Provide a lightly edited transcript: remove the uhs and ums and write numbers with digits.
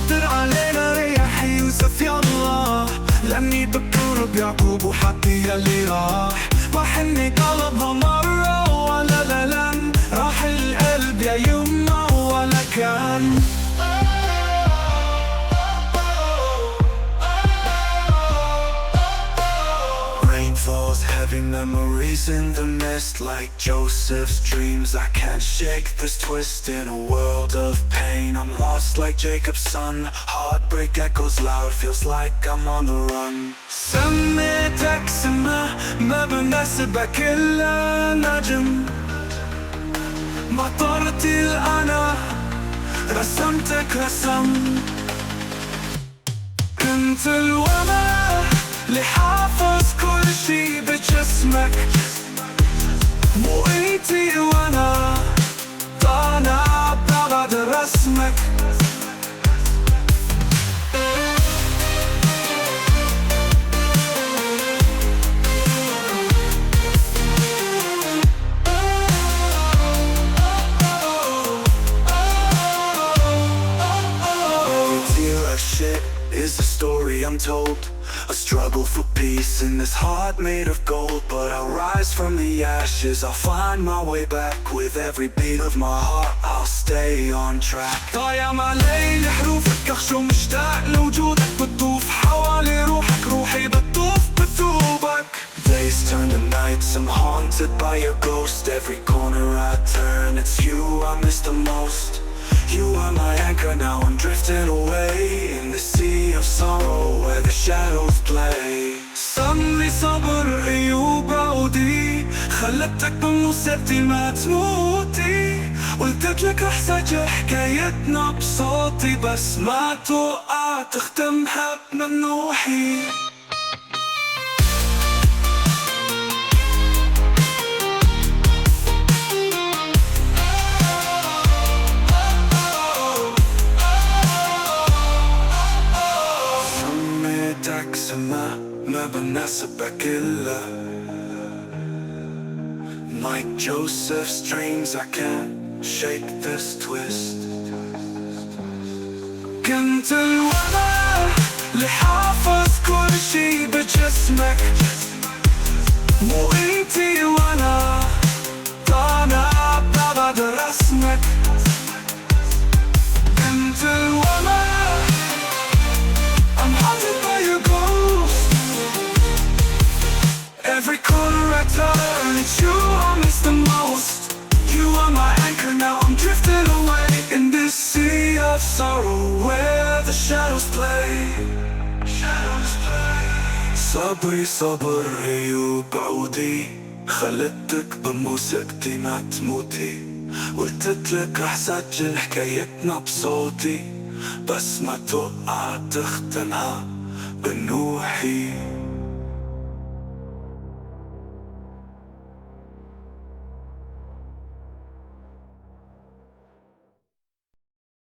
مطر علينا ريح يوسف يلا، لأني بكر بيعقوب وحكي اللي راح. وحني طلبها مرة ولا لن، راح القلب يا يما ولا كان. Rain falls heavy, memories in the mist, like Joseph's dreams. I can't shake this twist in a world of pain. I'm lost like Jacob's son, heartbreak echoes loud, feels like I'm on the run. سميتك سما ما بناسبك إلا نجم، مطرتي الأنا رسمتك رسم. كنت الوما اللي حافظ كل شي بجسمك، مو انتي وانا طالع بعد رسمك. Is a story untold, a struggle for peace in this heart made of gold. But I'll rise from the ashes, I'll find my way back. With every beat of my heart, I'll stay on track. ضايع مع ليل حروفك أخشى مشتاق لوجودك، بتطوف حوالي روحك، روحي بتطوف بثوبك. Days turn to nights, I'm haunted by your ghost. Every corner I turn, it's you I miss the most. You are my anchor, now I'm drifting away in the sea of sorrow where the shadows play. صلي صبر أيوب عودي، خلتك بموسيقتي ما تموتي. قلتلك رح سجل حكايتنا بصوتي، بس ما توقع تختمها بممنوحي. ما بناسبك إلا like Joseph's dreams. I can't shake this twist. كنت الوما اللي حافظ كل شي بجسمك، مو انتي وانا طالع بعد رسمك. كنت الوما I'm haunted by your ghost. Every corner I turn, it's you I miss the most. You are my anchor, now I'm drifting away in this sea of sorrow where the shadows play. صبري صبر أيوب عودي، خلتك بموسيقتي ما تموتي. قلتلك رح سجل حكايتنا بصوتي، بس ما توقع تختمها بنوحي.